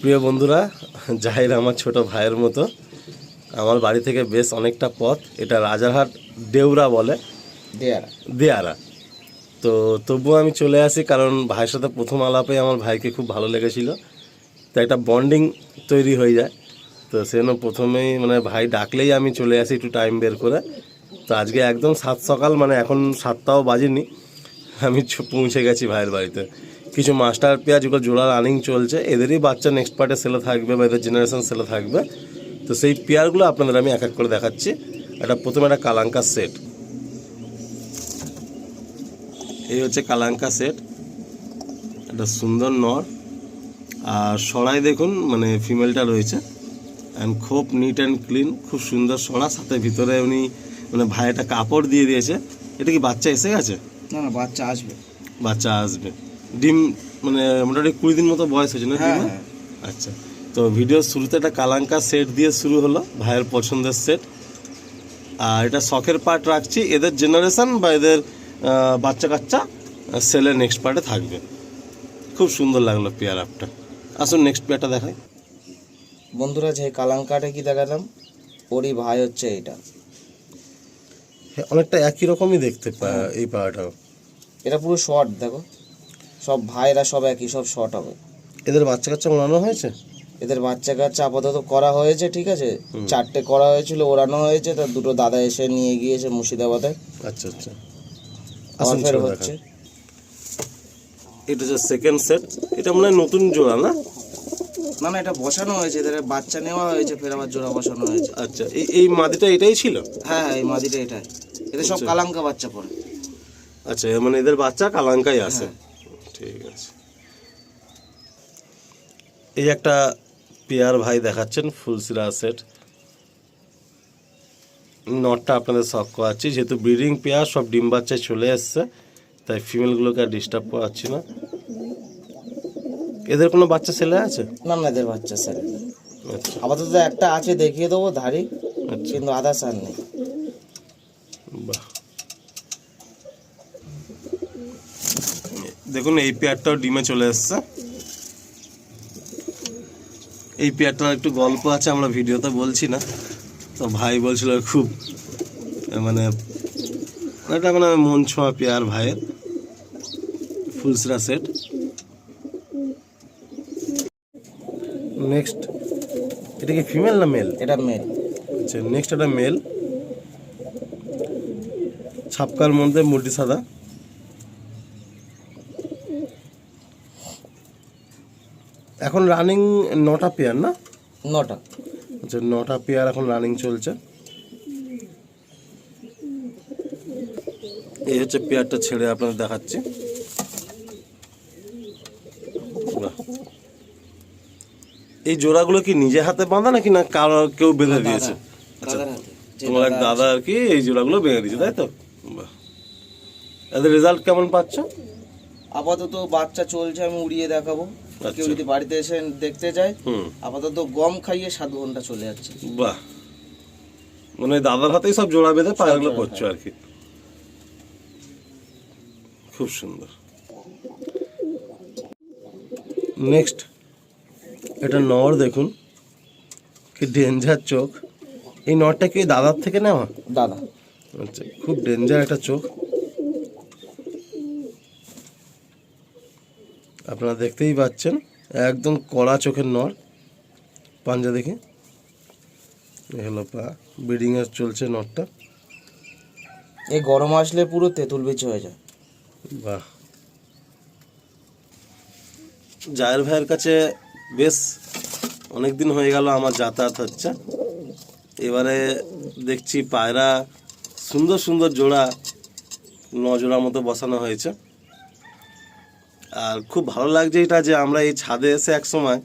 প্রিয় বন্ধুরা, জাহির আমার ছোট ভাইয়ের মতো। আমার বাড়ি থেকে বেশ অনেকটা পথ। এটা রাজারহাট দেউরা বলে, দেয়ারা। তো তবুও আমি চলে আসি, কারণ ভাইয়ের সাথে প্রথম আলাপে আমার ভাইকে খুব ভালো লেগেছিল। তো একটা বন্ডিং তৈরি হয়ে যায়। তো সেজন্য প্রথমেই ভাই ডাকলেই আমি চলে আসি একটু টাইম বের করে। তো আজকে একদম সাত সকাল, এখন 7টাও বাজেনি, আমি পৌঁছে গেছি ভাইয়ের বাড়িতে। কিছু মাস্টার পেঁয়াজ ওগুলো জোড়া রানিং চলছে, এদেরই বাচ্চা নেক্সট পার্টে সেলে থাকবে বা এদের জেনারেশন সেলে থাকবে। তো সেই পেয়ারগুলো আপনাদের আমি এক এক করে দেখাচ্ছি। প্রথমে একটা কালাঙ্কা সেট। এই হচ্ছে কালাঙ্কা সেট, একটা সুন্দর নর। আর সরাই দেখুন, ফিমেলটা রয়েছে, অ্যান্ড খুব নিট অ্যান্ড ক্লিন, খুব সুন্দর সরা। সাথে ভিতরে উনি ভাই একটা কাপড় দিয়ে দিয়েছে। এটা কি বাচ্চা এসে গেছে? না, বাচ্চা আসবে। বাচ্চা আসবে, ডিম মোটামুটি 20 দিন মতো বয়স হয়েছে না? হ্যাঁ। আচ্ছা, তো ভিডিওর শুরুতে একটা কালাঙ্কা সেট দিয়ে শুরু হলো, ভাইয়ের পছন্দের সেট। আর এটা শখের পার্ট রাখছি, এদের জেনারেশন বা এদের বাচ্চা কাচ্চা সেলের নেক্সট পার্টে থাকবে। খুব সুন্দর লাগলো পেয়ার আপটা। আসুন নেক্সট পেয়ারটা দেখাই। বন্ধুরা, যে কালাঙ্কাটা কি দেখালাম, ওরই ভাই হচ্ছে এটা। অনেকটা একই রকমই দেখতে এই পায়াটাও। এটা পুরো শর্ট, দেখো সব ভাইরা সব একই, সব শর্ট হবে। এদের বাচ্চা কাচ্চা ওড়ানো হয়েছে? এদের বাচ্চা কাচ্চা আপাতত করা হয়েছে, ঠিক আছে। 4টে করা হয়েছিল, ওড়ানো হয়েছে। তার 2টো দাদা এসে নিয়ে গিয়েছে মুর্শিদাবাদে। আচ্ছা আচ্ছা, আবার ফের হচ্ছে। এটা হচ্ছে সেকেন্ড সেট। এটা মনে হয় নতুন জোড়া না? না, এটা বসানো হয়েছে, এদের বাচ্চা নেওয়া হয়েছে, ফের আবার জোড়া বসানো হয়েছে। আচ্ছা, এই মাদিটা এটাই ছিল? হ্যাঁ, এই মাদিটা এটাই। এদের সব কালাঙ্কা বাচ্চা পড়ে। আচ্ছা, এদের বাচ্চা কালাঙ্কাই আছে। ঠিক আছে। এই একটা পেয়ার ভাই দেখাচ্ছেন, ফুলসিরা সেট। নটটা আপনাদের শখ করাচ্ছি, যেহেতু ব্রিডিং পেয়ার, সব ডিম বাচ্চায় চলে এসছে, তাই ফিমেলগুলোকে আর ডিস্টার্ব করাচ্ছি না। এদের কোনো বাচ্চা ছেলে আছে? না, এদের বাচ্চা ছেলে। আচ্ছা, আপাতত একটা আছে, দেখিয়ে দেবো ধারি, কিন্তু আধা সার নেই। বাহ, দেখুন এই পেয়ারটাও ডিমে চলে এসছে। এই পেয়ারটার একটু গল্প আছে, আমরা ভিডিওতে বলছি না। তো ভাই বলছিল খুব এটা মন ছোঁয়া পেয়ার ভাইয়ের, ফুলসরা সেট। নেক্সট, এটা কি ফিমেল না মেল? এটা মেল। আচ্ছা, নেক্সট এটা মেল, ছাপকার মধ্যে মুটি সাদা। এখন রানিং 9টা পেয়ার না? 9টা। আচ্ছা, 9টা পেয়ার এখন রানিং চলছে। এই হচ্ছে পেয়ারটা ছেড়ে আপনাদের দেখাচ্ছি। এই জোড়াগুলো কি নিজে হাতে বাঁধা নাকি না কারো কেউ বেঁধে দিয়েছে? আচ্ছা, তোমার এক দাদা আর কি এই জোড়াগুলো বেঁধে দিয়েছে, তাই তো? বাহ, এদের রেজাল্ট কেমন পাচ্ছ? আপাতত বাচ্চা চলছে, আমি উড়িয়ে দেখাবো। কেউ যদি বাড়িতে এসে দেখতে যায়, আপাতত গম খাইয়ে 7 ঘন্টা চলে যাচ্ছে। বাহ, দাদার হাতেই সব জোড়া বেঁধে পায়রাগুলো করছো আর কি। খুব সুন্দর। নেক্সট, এটা নর দেখুন, কি ডেঞ্জার চোখ। এই নরটা কি দাদার থেকে নেওয়া? দাদা। আচ্ছা, খুব ডেঞ্জার একটা চোখ, আপনারা দেখতেই পাচ্ছেন, একদম কড়া চোখের নর। পাঞ্জা দেখি, হলো পা, ব্রিডিং এর চলছে নরটা। এই গরম আসলে পুরো তেঁতুল বিচি হয়ে যায়। বাহ, জায়ের ভাইয়ের কাছে বেশ অনেকদিন হয়ে গেল আমার যাতায়াত হচ্ছে। এবারে দেখছি পায়রা সুন্দর সুন্দর জোড়া, 9 জোড়ার মতো বসানো হয়েছে। আর খুব ভালো লাগছে এটা যে আমরা এই ছাদে এসে এক সময়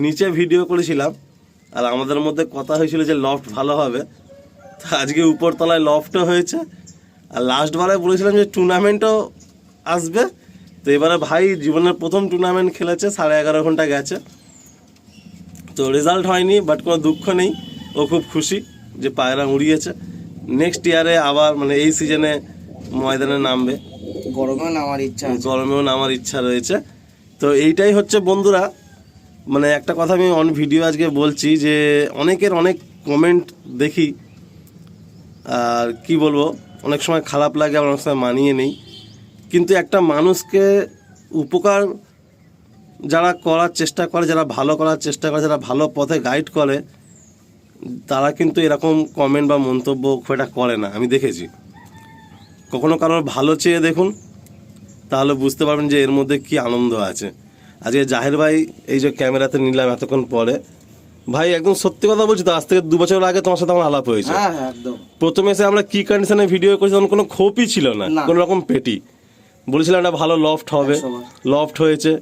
নিচে ভিডিও করেছিলাম, আর আমাদের মধ্যে কথা হয়েছিল যে লফট ভালো হবে। তো আজকে উপরতলায় লফটও হয়েছে, আর লাস্টবারে বলেছিলাম যে টুর্নামেন্টও আসবে। তো এবারে ভাই জীবনের প্রথম টুর্নামেন্ট খেলেছে, 11.5 ঘন্টা গেছে। তো রেজাল্ট হয়নি, বাট কোনো দুঃখ নেই, ও খুব খুশি যে পায়রা উড়িয়েছে। নেক্সট ইয়ারে আবার এই সিজনে ময়দানে নামবে। গরমেও নামার ইচ্ছা আছে। গরমেও নামার ইচ্ছা রয়েছে। তো এইটাই হচ্ছে বন্ধুরা মানে একটা কথা আমি অন ভিডিও আজকে বলছি যে অনেকের অনেক কমেন্ট দেখি, আর কি বলবো, অনেক সময় খারাপ লাগে, আবার অনেক সময় মানিয়ে নেই। কিন্তু একটা মানুষকে উপকার যারা করার চেষ্টা করে, যারা ভালো করার চেষ্টা করে, যারা ভালো পথে গাইড করে, তারা কিন্তু এরকম কমেন্ট বা মন্তব্য খুব একটা করে না, আমি দেখেছি। কখনো কারোর ভালো চেয়ে দেখুন, তাহলে বুঝতে পারবেন যে এর মধ্যে কি আনন্দ আছে। আজকে জাহের ভাই এই যে ক্যামেরাতে নিলাম এতক্ষণ পরে, ভাই একদম সত্যি কথা বলছি তো, আজ থেকে 2 বছর আগে তোমার সাথে আমার আলাপ হয়েছে। হ্যাঁ হ্যাঁ একদম। প্রথমে এসে আমরা কি কন্ডিশনে ভিডিও করেছি, তখন কোনো খোপই ছিল না, না। কোনো রকম পেটি। বলেছিলাম একটা ভালো লফট হবে, 100 বার। লফট হয়েছে।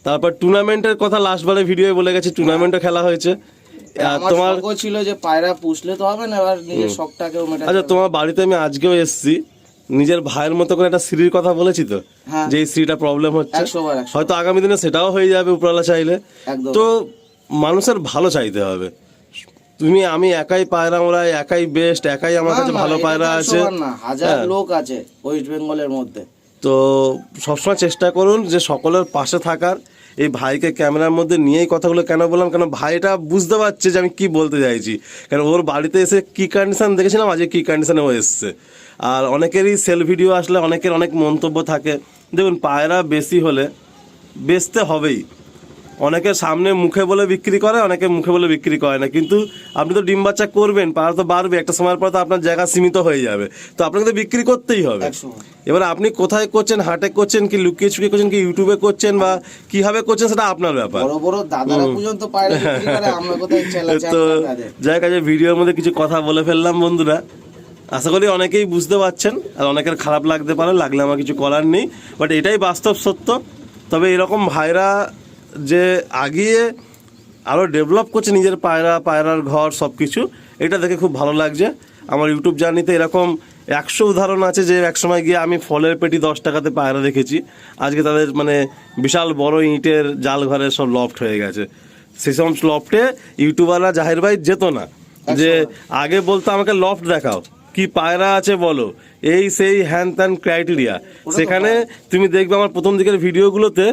তারপর টুর্নামেন্টের কথা লাস্টবারে ভিডিও বলে গেছি, টুর্নামেন্টও খেলা হয়েছে। আর আমার তোমার শখও ছিল যে পায়রা পুষলে তো হবে না, এবার নিজের শখটাকেও মেটাতে আচ্ছা, হবে। তোমার বাড়িতে আমি আজকেও এসেছি, নিজের ভাইয়ের মতো করে একটা সিঁড়ির কথা বলেছি তো, হ্যাঁ। যে এই সিঁড়িটা প্রবলেম হচ্ছে, 100 বার 100 হয়তো আগামী দিনে সেটাও হয়ে যাবে উপরওয়ালা চাইলে। একদম। তো মানুষের ভালো চাইতে হবে। তুমি আমি একাই পায়রা ওরাই, একাই বেস্ট, একাই আমার না, কাছে না, ভালো এটা পায়রা তো আছে। 100 বার না, হাজার হ্যাঁ। লোক আছে ওয়েস্ট বেঙ্গলের মধ্যে। তো সবসময় চেষ্টা করুন যে সকলের পাশে থাকার। এই ভাইকে ক্যামেরার মধ্যে নিয়েই কথাগুলো কেন বললাম, কেন ভাইটা বুঝতে পারছে যে আমি কি বলতে চাইছি, কারণ ওর বাড়িতে এসে কি কন্ডিশন দেখেছিলাম, আজকে কি কন্ডিশনে ও এসছে। আর অনেকেরই সেল ভিডিও আসলে অনেকের অনেক মন্তব্য থাকে। দেখুন, পায়রা বেশি হলে বেচতে হবেই। অনেকের সামনে মুখে বলে বিক্রি করে, অনেকে মুখে বলে বিক্রি করে না, কিন্তু আপনি তো ডিম বাচ্চা করবেন, পায়রা তো বাড়বে, একটা সময়ের পর তো আপনার জায়গা সীমিত হয়ে যাবে, তো আপনাকে তো বিক্রি করতেই হবে। 100 বার। এবার আপনি কোথায় করছেন, হাটে করছেন কি লুকিয়ে ছুকিয়ে করছেন কি ইউটিউবে করছেন বা কিভাবে করছেন, সেটা আপনার ব্যাপার। বড় বড় দাদারা পর্যন্ত পায়রা বিক্রি করে, আমরা কোথায় চেলা তো তাদের। যাই কাজে ভিডিওর মধ্যে কিছু কথা বলে ফেললাম বন্ধুরা, আশা করি অনেকেই বুঝতে পারছেন, আর অনেকের খারাপ লাগতে পারে, লাগলে আমার কিছু করার নেই, বাট এটাই বাস্তব সত্য। তবে এরকম ভাইরা যে আগিয়ে আরও ডেভেলপ করছে নিজের পায়রার ঘর সব কিছু, এটা দেখে খুব ভালো লাগছে। আমার ইউটিউব জার্নিতে এরকম 100 উদাহরণ আছে যে একসময় গিয়ে আমি ফলের পেটি 10 টাকাতে পায়রা দেখেছি, আজকে তাদের মানে বিশাল বড় ইটের জাল ঘরের সব লফট হয়ে গেছে। সেসব লফটে ইউটিউবাররা জাহের ভাই যেত না, যে আগে বলতো আমাকে লফট দেখাও, কি পায়রা আছে বলো, এই সেই হ্যান ত্যান ক্রাইটেরিয়া। সেখানে তুমি দেখবে আমার প্রথম দিকের ভিডিওগুলোতে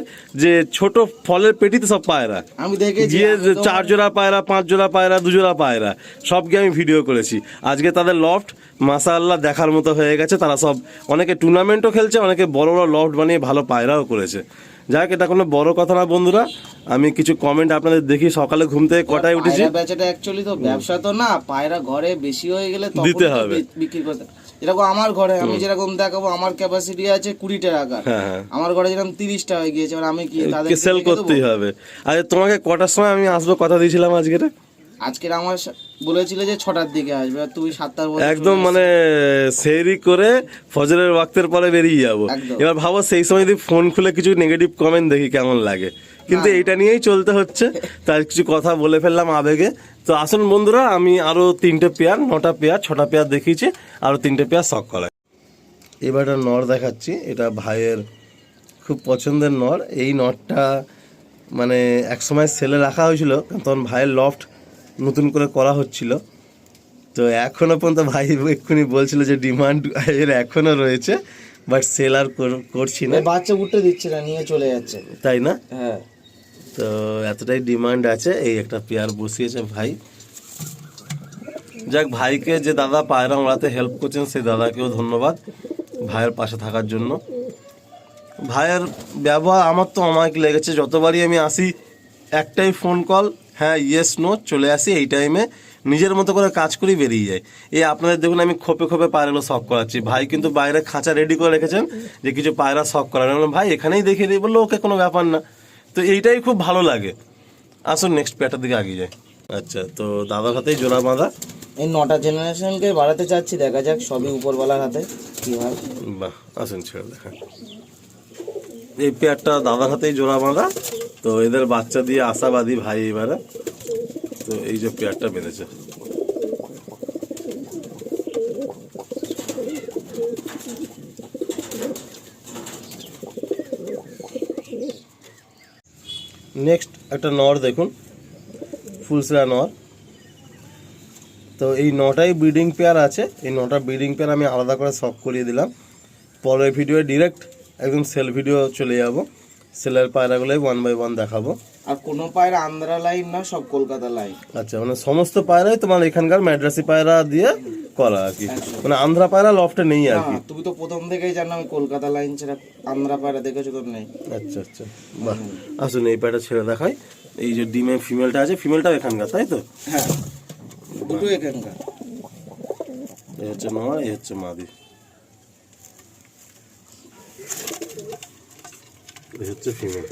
যে ছোট ফলের পেটিতে সব পায়রা, আমি দেখেছি গিয়ে 4 জোড়া পায়রা, 5 জোড়া পায়রা, 2 জোড়া পায়রা, সব গিয়ে আমি ভিডিও করেছি। আজকে তাদের লফট মাশাআল্লাহ দেখার মতো হয়ে গেছে। তারা সব অনেকে টুর্নামেন্টও খেলছে, অনেকে বড় বড় লফট বানিয়ে ভালো পায়রাও করেছে। যাক, এটা কোনো বড় কথা না বন্ধুরা। আমি কিছু কমেন্ট আপনাদের দেখি, সকালে ঘুম থেকে কটায় উঠেছি। পায়রা বেচাটা অ্যাকচুয়ালি তো ব্যবসা তো না, পায়রা ঘরে বেশি হয়ে গেলে তখন দিতে তো হবে। বিক্রি করতে। যেরকম আমার ঘরে আমি যেরকম দেখাবো, আমার ক্যাপাসিটি আছে 20 টাকা, হ্যাঁ, হ্যাঁ। আমার ঘরে যেরকম 30টা হয়ে গিয়েছে, এবার আমি কি তাদেরকে সেল রেখে দেবো? করতেই হবে। আরে তোমাকে কটার সময় আমি আসবো কথা দিয়েছিলাম আজকের? আজকের আমার বলেছিল যে 6টার দিকে আসবে, আর তুমি 7টার মধ্যে একদম মানে সেহরি করে ফজরের ওয়াক্তের পরে বেরিয়ে যাবো। একদম। এবার ভাবো সেই সময় যদি ফোন খুলে কিছু নেগেটিভ কমেন্ট দেখি কেমন লাগে, কিন্তু এইটা নিয়েই চলতে হচ্ছে। তার কিছু কথা বলে ফেললাম আবেগে। তো আসুন বন্ধুরা, আমি আরো 3টে পেয়ার, 9টা পেয়ার, 6টা পেয়ার দেখিয়েছি, আরো 3টে পেয়ার শখ করা। এবার একটা নর দেখাচ্ছি, এটা ভাইয়ের খুব পছন্দের নর। এই নরটা মানে একসময় সেলে রাখা হয়েছিল, তখন ভাইয়ের লফট নতুন করে করা হচ্ছিল। তো এখনো পর্যন্ত ভাই এক্ষুনি বলছিল যে ডিমান্ড এর এখনো রয়েছে, বাট সেল আর করছি না। বাচ্চা উঠতে দিচ্ছে না, নিয়ে চলে যাচ্ছে। তাই না? হ্যাঁ, তো এতটাই ডিমান্ড আছে। এই একটা পেয়ার বসিয়েছে ভাই। যাক, ভাইকে যে দাদা পায়রা ওড়াতে হেল্প করছেন, সেই দাদাকেও ধন্যবাদ ভাইয়ের পাশে থাকার জন্য। ভাইয়ের ব্যবহার আমার তো অমায়িক লেগেছে। যতবারই আমি আসি একটাই ফোন কল, হ্যাঁ ইয়েস নো, চলে আসি এই টাইমে, নিজের মতো করে কাজ করেই বেরিয়ে যায়। এই আপনাদের দেখুন আমি খোপে খোপে পায়রাগুলো শখ করাচ্ছি, ভাই কিন্তু বাইরে খাঁচা রেডি করে রেখেছেন যে কিছু পায়রা শখ করার। ভাই এখানেই দেখিয়ে দিই, বললো ওকে, কোনো ব্যাপার না। তো এইটাই খুব ভালো লাগে। আসুন নেক্সট প্যাটার দিকে আগিয়ে যায়। আচ্ছা, তো দাদার হাতেই জোড়া বাঁধা। এই 9টা জেনারেশনকে বাড়াতে চাচ্ছি, দেখা যাক, সবই উপরওয়ালার হাতে কি হয়। বাহ, আসুন ছেড়ে দেখা। এই পেয়ারটা দাদার হাতেই জোড়া বাঁধা, তো এদের বাচ্চা দিয়ে আশাবাদী ভাই এবারে। তো এই যে পেয়ারটা বেঁধেছে, নেক্সট একটা নর দেখুন, ফুলসরা নর। তো এই 9টাই ব্রিডিং পেয়ার আছে। এই 9টা ব্রিডিং পেয়ার আমি আলাদা করে শখ করিয়ে দিলাম। পরের ভিডিও ডিরেক্ট একদম সেল ভিডিও চলে যাব, সেলের পায়রাগুলোই 1 বাই 1 দেখাবো। আর কোনো পায়রা আন্ধ্রা লাইন না, সব কলকাতা লাইন। আচ্ছা, মানে সমস্ত পায়রাই তোমার এখানকার ম্যাড্রাসি পায়রা দিয়ে করা আর কি, মানে আন্ধ্রা পায়রা লফটে নেই আর কি। না, তুমি তো প্রথম থেকেই জানো আমি কলকাতা লাইন ছাড়া আন্ধ্রা পায়রা দেখেছো তো নেই। আচ্ছা আচ্ছা, বাহ। আসুন এই পায়রাটা ছেড়ে দেখাই। এই যে ডিমে ফিমেলটা আছে, ফিমেলটাও এখানকার, তাই তো? হ্যাঁ, দুটো এখানকার। এই হচ্ছে নর, এই হচ্ছে মাদি, এই হচ্ছে ফিমেল।